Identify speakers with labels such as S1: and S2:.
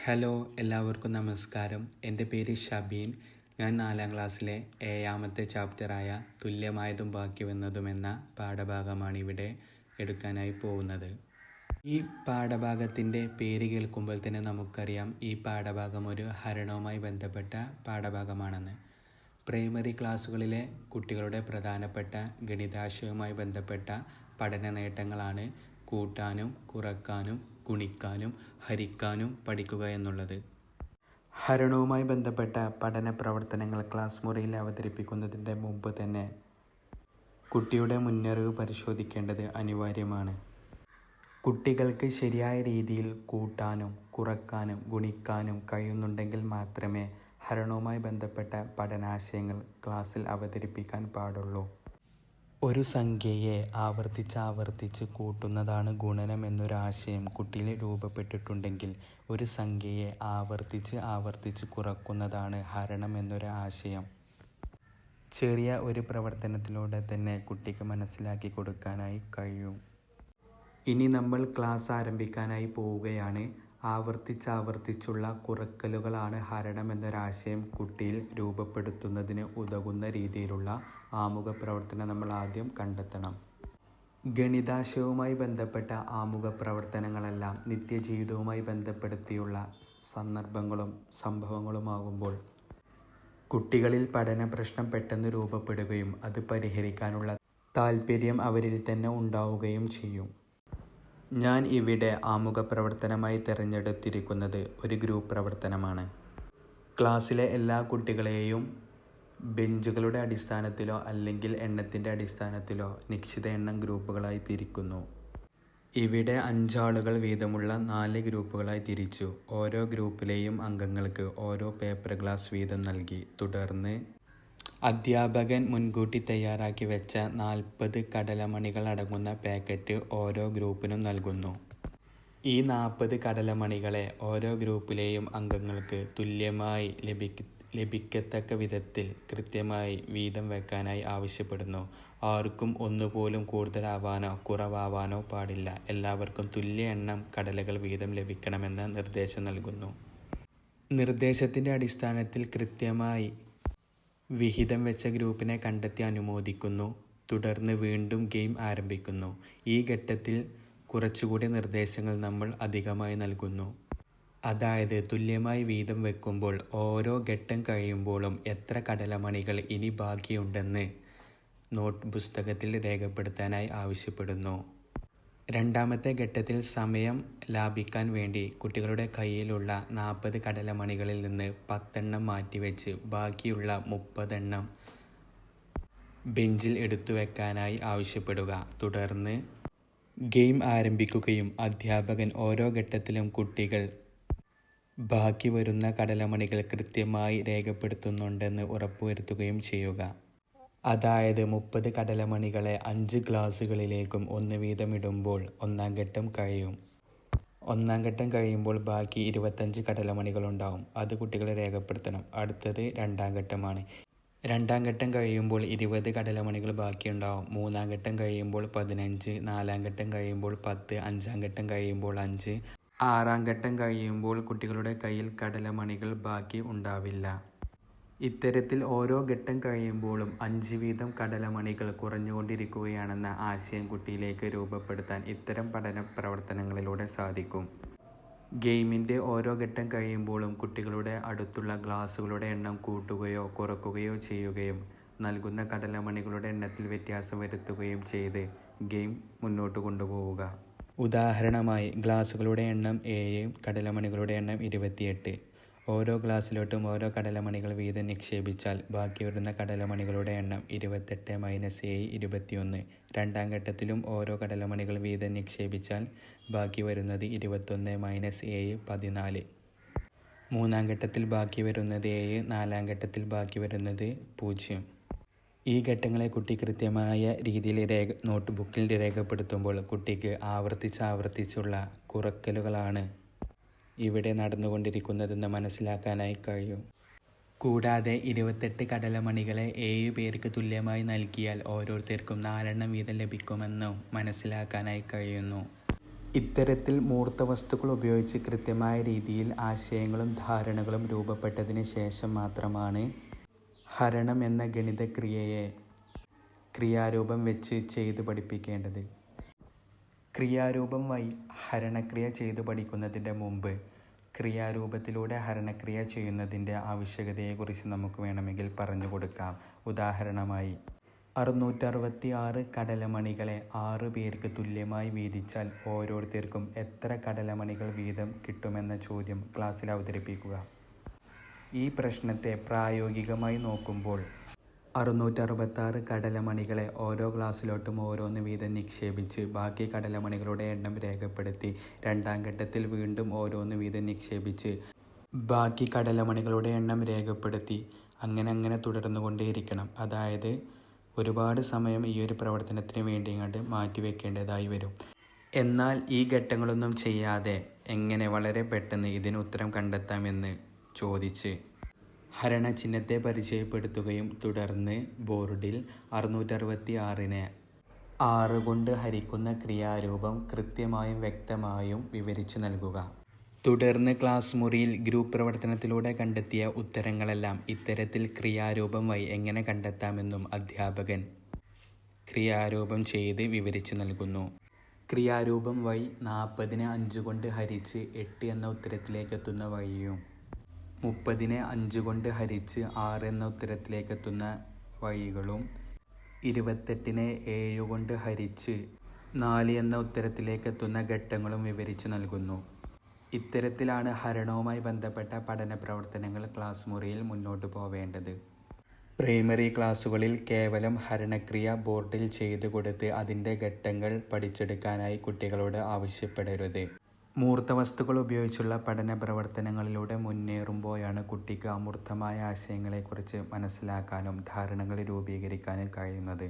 S1: Hello, എല്ലാവർക്കും നമസ്കാരം. എൻ്റെ പേര് ഷബീൻ. ഞാൻ 4ാം ക്ലാസ്സിലെ 7ാമത്തെ ചാപ്റ്ററായ തുല്യമായതും ബാക്കി വന്നതും എന്ന പാഠഭാഗമാണ് ഇവിടെ എടുക്കാനായി പോകുന്നത്. ഈ പാഠഭാഗത്തിൻ്റെ പേര് കേൾക്കുമ്പോൾ തന്നെ നമുക്കറിയാം ഈ പാഠഭാഗം ഒരു ഹരണവുമായി ബന്ധപ്പെട്ട പാഠഭാഗമാണെന്ന്. പ്രൈമറി ക്ലാസ്സുകളിലെ കുട്ടികളുടെ പ്രധാനപ്പെട്ട ഗണിതാശയവുമായി ബന്ധപ്പെട്ട പഠന നേട്ടങ്ങളാണ് കൂട്ടാനും കുറക്കാനും ഗുണിക്കാനും ഹരിക്കാനും പഠിക്കുക എന്നുള്ളത്. ഹരണവുമായി ബന്ധപ്പെട്ട പഠന പ്രവർത്തനങ്ങൾ ക്ലാസ് മുറിയിൽ അവതരിപ്പിക്കുന്നതിൻ്റെ മുമ്പ് തന്നെ കുട്ടിയുടെ മുന്നറിവ് പരിശോധിക്കേണ്ടത് അനിവാര്യമാണ്. കുട്ടികൾക്ക് ശരിയായ രീതിയിൽ കൂട്ടാനും കുറക്കാനും ഗുണിക്കാനും കഴിയുന്നുണ്ടെങ്കിൽ മാത്രമേ ഹരണവുമായി ബന്ധപ്പെട്ട പഠനാശയങ്ങൾ ക്ലാസ്സിൽ അവതരിപ്പിക്കാൻ പാടുള്ളൂ. ഒരു സംഖ്യയെ ആവർത്തിച്ച് കൂട്ടുന്നതാണ് ഗുണനം എന്നൊരാശയം കുട്ടിയിൽ രൂപപ്പെട്ടിട്ടുണ്ടെങ്കിൽ ഒരു സംഖ്യയെ ആവർത്തിച്ച് കുറക്കുന്നതാണ് ഹരണം എന്നൊരു ആശയം ചെറിയ ഒരു പ്രവർത്തനത്തിലൂടെ തന്നെ കുട്ടിക്ക് മനസ്സിലാക്കി കൊടുക്കാനായി കഴിയും. ഇനി നമ്മൾ ക്ലാസ് ആരംഭിക്കാനായി പോവുകയാണ്. ആവർത്തിച്ചുള്ള കുറക്കലുകളാണ് ഹരണം എന്നൊരാശയം കുട്ടിയിൽ രൂപപ്പെടുത്തുന്നതിന് ഉതകുന്ന രീതിയിലുള്ള ആമുഖ പ്രവർത്തനം നമ്മൾ ആദ്യം കണ്ടെത്തണം. ഗണിതാശയവുമായി ബന്ധപ്പെട്ട ആമുഖ പ്രവർത്തനങ്ങളെല്ലാം നിത്യജീവിതവുമായി ബന്ധപ്പെടുത്തിയുള്ള സന്ദർഭങ്ങളും സംഭവങ്ങളുമാകുമ്പോൾ കുട്ടികളിൽ പഠന പ്രശ്നം പെട്ടെന്ന് രൂപപ്പെടുകയും അത് പരിഹരിക്കാനുള്ള താല്പര്യം അവരിൽ തന്നെ ഉണ്ടാവുകയും ചെയ്യും. ഞാൻ ഇവിടെ ആമുഖ പ്രവർത്തനമായി തിരഞ്ഞെടുത്തിരിക്കുന്നത് ഒരു ഗ്രൂപ്പ് പ്രവർത്തനമാണ്. ക്ലാസ്സിലെ എല്ലാ കുട്ടികളെയും ബെഞ്ചുകളുടെ അടിസ്ഥാനത്തിലോ അല്ലെങ്കിൽ എണ്ണത്തിൻ്റെ അടിസ്ഥാനത്തിലോ നിശ്ചിത എണ്ണം ഗ്രൂപ്പുകളായി തിരിക്കുന്നു. ഇവിടെ 5 ആളുകൾ വീതമുള്ള 4 ഗ്രൂപ്പുകളായി തിരിച്ചു. ഓരോ ഗ്രൂപ്പിലെയും അംഗങ്ങൾക്ക് ഓരോ പേപ്പർ ഗ്ലാസ് വീതം നൽകി. തുടർന്ന് അധ്യാപകൻ മുൻകൂട്ടി തയ്യാറാക്കി വെച്ച 40 കടലമണികൾ അടങ്ങുന്ന പാക്കറ്റ് ഓരോ ഗ്രൂപ്പിനും നൽകുന്നു. ഈ 40 കടലമണികളെ ഓരോ ഗ്രൂപ്പിലെയും അംഗങ്ങൾക്ക് തുല്യമായി ലഭിക്കത്തക്ക വിധത്തിൽ കൃത്യമായി വീതം വെക്കാനായി ആവശ്യപ്പെടുന്നു. ആർക്കും ഒന്നുപോലും കൂടുതലാവാനോ കുറവാവാനോ പാടില്ല. എല്ലാവർക്കും തുല്യ എണ്ണം കടലകൾ വീതം ലഭിക്കണമെന്ന നിർദ്ദേശം നൽകുന്നു. നിർദ്ദേശത്തിൻ്റെ അടിസ്ഥാനത്തിൽ കൃത്യമായി വിഹിതം വെച്ച ഗ്രൂപ്പിനെ കണ്ടെത്തി അനുമോദിക്കുന്നു. തുടർന്ന് വീണ്ടും ഗെയിം ആരംഭിക്കുന്നു. ഈ ഘട്ടത്തിൽ കുറച്ചുകൂടി നിർദ്ദേശങ്ങൾ നമ്മൾ അധികമായി നൽകുന്നു. അതായത് തുല്യമായി വീതം വെക്കുമ്പോൾ ഓരോ ഘട്ടം കഴിയുമ്പോഴും എത്ര കടലമണികൾ ഇനി ബാക്കിയുണ്ടെന്ന് നോട്ട് പുസ്തകത്തിൽ രേഖപ്പെടുത്താനായി ആവശ്യപ്പെടുന്നു. രണ്ടാമത്തെ ഘട്ടത്തിൽ സമയം ലാഭിക്കാൻ വേണ്ടി കുട്ടികളുടെ കയ്യിലുള്ള 40 കടലമണികളിൽ നിന്ന് 10 എണ്ണം മാറ്റിവെച്ച് ബാക്കിയുള്ള 30 എണ്ണം ബെഞ്ചിൽ എടുത്തു വെക്കാനായി ആവശ്യപ്പെടുക. തുടർന്ന് ഗെയിം ആരംഭിക്കുകയും അധ്യാപകൻ ഓരോ ഘട്ടത്തിലും കുട്ടികൾ ബാക്കി വരുന്ന കടലമണികൾ കൃത്യമായി രേഖപ്പെടുത്തുന്നുണ്ടെന്ന് ഉറപ്പുവരുത്തുകയും ചെയ്യുക. അതായത് 30 കടലമണികളെ 5 ഗ്ലാസുകളിലേക്കും 1 വീതം ഇടുമ്പോൾ 1ാം ഘട്ടം കഴിയും. 1ാം ഘട്ടം കഴിയുമ്പോൾ ബാക്കി 25 കടലമണികളുണ്ടാവും. അത് കുട്ടികൾ രേഖപ്പെടുത്തണം. അടുത്തത് 2ാം ഘട്ടമാണ്. 2ാം ഘട്ടം കഴിയുമ്പോൾ 20 കടലമണികൾ ബാക്കിയുണ്ടാവും. 3ാം ഘട്ടം കഴിയുമ്പോൾ 15, 4ാം ഘട്ടം കഴിയുമ്പോൾ 10, 5ാം ഘട്ടം കഴിയുമ്പോൾ 5, 6ാം ഘട്ടം കഴിയുമ്പോൾ കുട്ടികളുടെ കയ്യിൽ കടലമണികൾ ബാക്കി ഉണ്ടാവില്ല. ഇത്തരത്തിൽ ഓരോ ഘട്ടം കഴിയുമ്പോഴും 5 വീതം കടലമണികൾ കുറഞ്ഞുകൊണ്ടിരിക്കുകയാണെന്ന ആശയം കുട്ടിയിലേക്ക് രൂപപ്പെടുത്താൻ ഇത്തരം പഠന പ്രവർത്തനങ്ങളിലൂടെ സാധിക്കും. ഗെയിമിൻ്റെ ഓരോ ഘട്ടം കഴിയുമ്പോഴും കുട്ടികളുടെ അടുത്തുള്ള ഗ്ലാസുകളുടെ എണ്ണം കൂട്ടുകയോ കുറക്കുകയോ ചെയ്യുകയും നൽകുന്ന കടലമണികളുടെ എണ്ണത്തിൽ വ്യത്യാസം വരുത്തുകയും ചെയ്ത് ഗെയിം മുന്നോട്ട് കൊണ്ടുപോവുക. ഉദാഹരണമായി ഗ്ലാസുകളുടെ എണ്ണം 7, കടലമണികളുടെ എണ്ണം 28. ഓരോ ഗ്ലാസ്സിലോട്ടും ഓരോ കടലമണികൾ വീതം നിക്ഷേപിച്ചാൽ ബാക്കി വരുന്ന കടലമണികളുടെ എണ്ണം 28 - 7 21. 2ാം ഘട്ടത്തിലും ഓരോ കടലമണികൾ വീതം നിക്ഷേപിച്ചാൽ ബാക്കി വരുന്നത് 21 - 7 14. 3ാം ഘട്ടത്തിൽ ബാക്കി വരുന്നത് 7, 4ാം ഘട്ടത്തിൽ ബാക്കി വരുന്നത് 0. ഈ ഘട്ടങ്ങളെ കുട്ടി കൃത്യമായ രീതിയിൽ നോട്ട് ബുക്കിൽ രേഖപ്പെടുത്തുമ്പോൾ കുട്ടിക്ക് ആവർത്തിച്ചുള്ള കുറക്കലുകളാണ് ഇവിടെ നടന്നുകൊണ്ടിരിക്കുന്നതെന്ന് മനസ്സിലാക്കാനായി കഴിയും. കൂടാതെ 28 കടലമണികളെ 7 പേർക്ക് തുല്യമായി നൽകിയാൽ ഓരോരുത്തർക്കും 4 എണ്ണം വീതം ലഭിക്കുമെന്നും മനസ്സിലാക്കാനായി കഴിയുന്നു. ഇത്തരത്തിൽ മൂർത്ത വസ്തുക്കൾ ഉപയോഗിച്ച് കൃത്യമായ രീതിയിൽ ആശയങ്ങളും ധാരണകളും രൂപപ്പെട്ടതിന് ശേഷം മാത്രമാണ് ഹരണം എന്ന ഗണിതക്രിയയെ ക്രിയാരൂപം വെച്ച് ചെയ്തു പഠിപ്പിക്കേണ്ടത്. ക്രിയാരൂപം വഴി ഹരണക്രിയ ചെയ്തു പഠിക്കുന്നതിൻ്റെ മുമ്പ് ക്രിയാരൂപത്തിലൂടെ ഹരണക്രിയ ചെയ്യുന്നതിൻ്റെ ആവശ്യകതയെക്കുറിച്ച് നമുക്ക് വേണമെങ്കിൽ പറഞ്ഞു കൊടുക്കാം. ഉദാഹരണമായി 666 കടലമണികളെ 6 പേർക്ക് തുല്യമായി വീതിച്ചാൽ ഓരോരുത്തർക്കും എത്ര കടലമണികൾ വീതം കിട്ടുമെന്ന ചോദ്യം ക്ലാസ്സിൽ അവതരിപ്പിക്കുക. ഈ പ്രശ്നത്തെ പ്രായോഗികമായി നോക്കുമ്പോൾ 666 കടലമണികളെ ഓരോ ഗ്ലാസ്സിലോട്ടും ഓരോന്ന് വീതം നിക്ഷേപിച്ച് ബാക്കി കടലമണികളുടെ എണ്ണം രേഖപ്പെടുത്തി രണ്ടാം ഘട്ടത്തിൽ വീണ്ടും ഓരോന്ന് വീതം നിക്ഷേപിച്ച് ബാക്കി കടലമണികളുടെ എണ്ണം രേഖപ്പെടുത്തി അങ്ങനെ തുടർന്നുകൊണ്ടേയിരിക്കണം. അതായത് ഒരുപാട് സമയം ഈ ഒരു പ്രവർത്തനത്തിന് വേണ്ടി മാറ്റിവെക്കേണ്ടതായി വരും. എന്നാൽ ഈ ഘട്ടങ്ങളൊന്നും ചെയ്യാതെ എങ്ങനെ വളരെ പെട്ടെന്ന് ഇതിന് ഉത്തരം കണ്ടെത്താമെന്ന് ചോദിച്ച് ഹരണചിഹ്നത്തെ പരിചയപ്പെടുത്തുകയും തുടർന്ന് ബോർഡിൽ 666നെ 6 കൊണ്ട് ഹരിക്കുന്ന ക്രിയാരൂപം കൃത്യമായും വ്യക്തമായും വിവരിച്ചു നൽകുക. തുടർന്ന് ക്ലാസ് മുറിയിൽ ഗ്രൂപ്പ് പ്രവർത്തനത്തിലൂടെ കണ്ടെത്തിയ ഉത്തരങ്ങളെല്ലാം ഇത്തരത്തിൽ ക്രിയാരൂപം വഴി എങ്ങനെ കണ്ടെത്താമെന്നും അധ്യാപകൻ ക്രിയാരൂപം ചെയ്ത് വിവരിച്ചു നൽകുന്നു. ക്രിയാരൂപം വഴി 40നെ 5 കൊണ്ട് ഹരിച്ച് 8 എന്ന ഉത്തരത്തിലേക്കെത്തുന്ന വഴിയും 30നെ 5 കൊണ്ട് ഹരിച്ച് 6 എന്ന ഉത്തരത്തിലേക്കെത്തുന്ന വഴികളും 28നെ 7 കൊണ്ട് ഹരിച്ച് 4 എന്ന ഉത്തരത്തിലേക്കെത്തുന്ന ഘട്ടങ്ങളും വിവരിച്ചു നൽകുന്നു. ഇത്തരത്തിലാണ് ഹരണവുമായി ബന്ധപ്പെട്ട പഠന പ്രവർത്തനങ്ങൾ ക്ലാസ് മുറിയിൽ മുന്നോട്ട് പോവേണ്ടത്. പ്രൈമറി ക്ലാസ്സുകളിൽ കേവലം ഹരണക്രിയ ബോർഡിൽ ചെയ്തു കൊടുത്ത് അതിൻ്റെ ഘട്ടങ്ങൾ പഠിച്ചെടുക്കാനായി കുട്ടികളോട് ആവശ്യപ്പെടരുത്. മൂർത്ത വസ്തുക്കൾ ഉപയോഗിച്ചുള്ള പഠന പ്രവർത്തനങ്ങളിലൂടെ മുന്നേറുമ്പോഴാണ് കുട്ടിക്ക് അമൂർത്തമായ ആശയങ്ങളെക്കുറിച്ച് മനസ്സിലാക്കാനും ധാരണകൾ രൂപീകരിക്കാനും കഴിയുന്നത്.